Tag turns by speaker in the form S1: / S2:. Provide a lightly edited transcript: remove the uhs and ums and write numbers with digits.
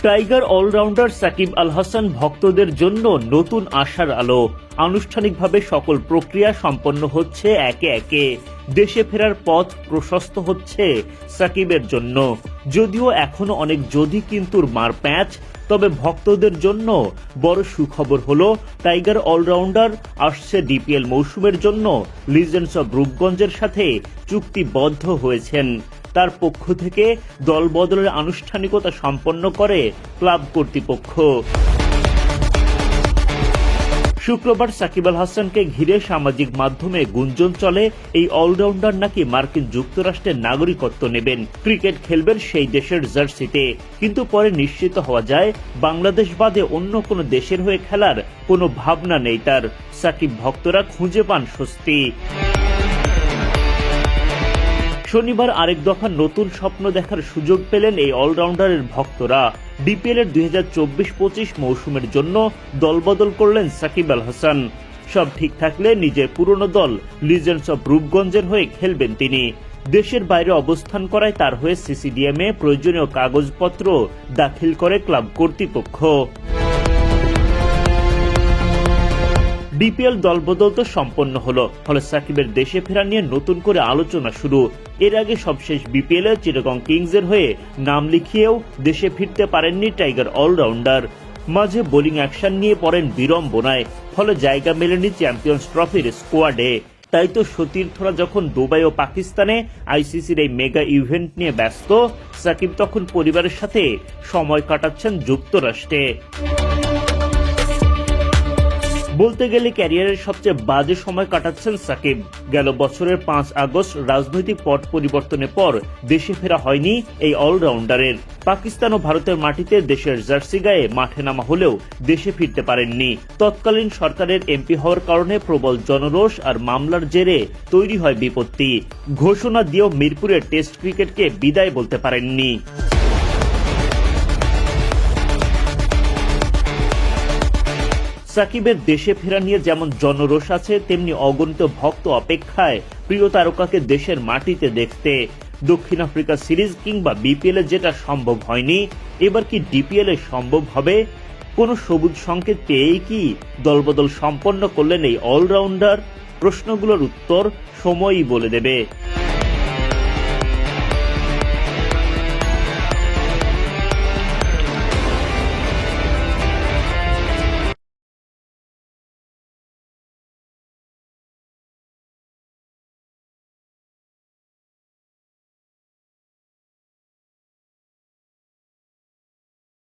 S1: Tiger allrounder Shakib Al Hasan ভক্তদের জন্য নতুন আশার আলো। আনুষ্ঠানিকভাবে সকল প্রক্রিয়া সম্পন্ন হচ্ছে একে একে। দেশে ফেরার পথ প্রশস্ত হচ্ছে সাকিবের জন্য। যদিও এখনো অনেক যদি কিন্তুর মার প্যাঁচ, তবে ভক্তদের জন্য বড় সুখবর হলো টাইগার অলরাউন্ডার আসছে ডিপিএল মৌসুমের জন্য লিজেন্ডস অব রূপগঞ্জের সাথে চুক্তিবদ্ধ হয়েছেন। তার পক্ষ থেকে দল বদলের আনুষ্ঠানিকতা সম্পন্ন করে ক্লাব কর্তৃপক্ষ। শুক্রবার সাকিব আল হাসানকে ঘিরে সামাজিক মাধ্যমে গুঞ্জন চলে এই অলরাউন্ডার নাকি মার্কিন যুক্তরাষ্ট্রের নাগরিকত্ব নেবেন, ক্রিকেট খেলবেন সেই দেশের জার্সিতে। কিন্তু পরে নিশ্চিত হওয়া যায় বাংলাদেশ বাদে অন্য কোনো দেশের হয়ে খেলার কোনো ভাবনা নেই তার। সাকিব ভক্তরা খুঁজে পান স্বস্তি। শনিবার আরেক দফা নতুন স্বপ্ন দেখার সুযোগ পেলেন এই অলরাউন্ডারের ভক্তরা। ডিপিএল এর 2024-25 মৌসুমের জন্য দলবদল করলেন সাকিব আল হাসান। সব ঠিক থাকলে নিজের পুরনো দল লিজেন্ডস অব রূপগঞ্জের হয়ে খেলবেন তিনি। দেশের বাইরে অবস্থান করায় তার হয়ে সিসিডিএমে প্রয়োজনীয় কাগজপত্র দাখিল করে ক্লাব কর্তৃপক্ষ। ডিপিএল দলবদল তো সম্পন্ন হলো, ফলে সাকিবের দেশে ফেরা নিয়ে নতুন করে আলোচনা শুরু। এর আগে সবশেষ বিপিএল এ চিটাগং কিংসের হয়ে নাম লিখিয়েও দেশে ফিরতে পারেননি টাইগার অলরাউন্ডার। মাঝে বোলিং অ্যাকশন নিয়ে পড়েন বিড়ম্বনায়, ফলে জায়গা মেলেনি চ্যাম্পিয়ন্স ট্রফির স্কোয়াডে। তাই তো সতীর্থরা যখন দুবাই ও পাকিস্তানে আইসিসির এই মেগা ইভেন্ট নিয়ে ব্যস্ত, সাকিব তখন পরিবারের সাথে সময় কাটাচ্ছেন যুক্তরাষ্ট্রে। বলতে গেলে ক্যারিয়ারের সবচেয়ে বাজে সময় কাটাচ্ছেন সাকিব। গেল বছরের 5 আগস্ট রাজনৈতিক পট পরিবর্তনের পর দেশে ফেরা হয়নি এই অলরাউন্ডারের। পাকিস্তান ও ভারতের মাটিতে দেশের জার্সি গায়ে মাঠে নামা হলেও দেশে ফিরতে পারেননি। তৎকালীন সরকারের এমপি হওয়ার কারণে প্রবল জনরোষ আর মামলার জেরে তৈরি হয় বিপত্তি। ঘোষণা দিয়েও মিরপুরের টেস্ট ক্রিকেটকে বিদায় বলতে পারেননি। সাকিবের দেশে ফেরা নিয়ে যেমন জনরোষ আছে, তেমনি অগণিত ভক্ত অপেক্ষায় প্রিয় তারকাকে দেশের মাটিতে দেখতে। দক্ষিণ আফ্রিকা সিরিজ কিংবা বিপিএল এ যেটা সম্ভব হয়নি, এবার কি ডিপিএল এ সম্ভব হবে? কোনো সবুজ সংকেত পেয়েই কি দলবদল সম্পন্ন করলেন এই অলরাউন্ডার? প্রশ্নগুলোর উত্তর সময়ই বলে দেবে।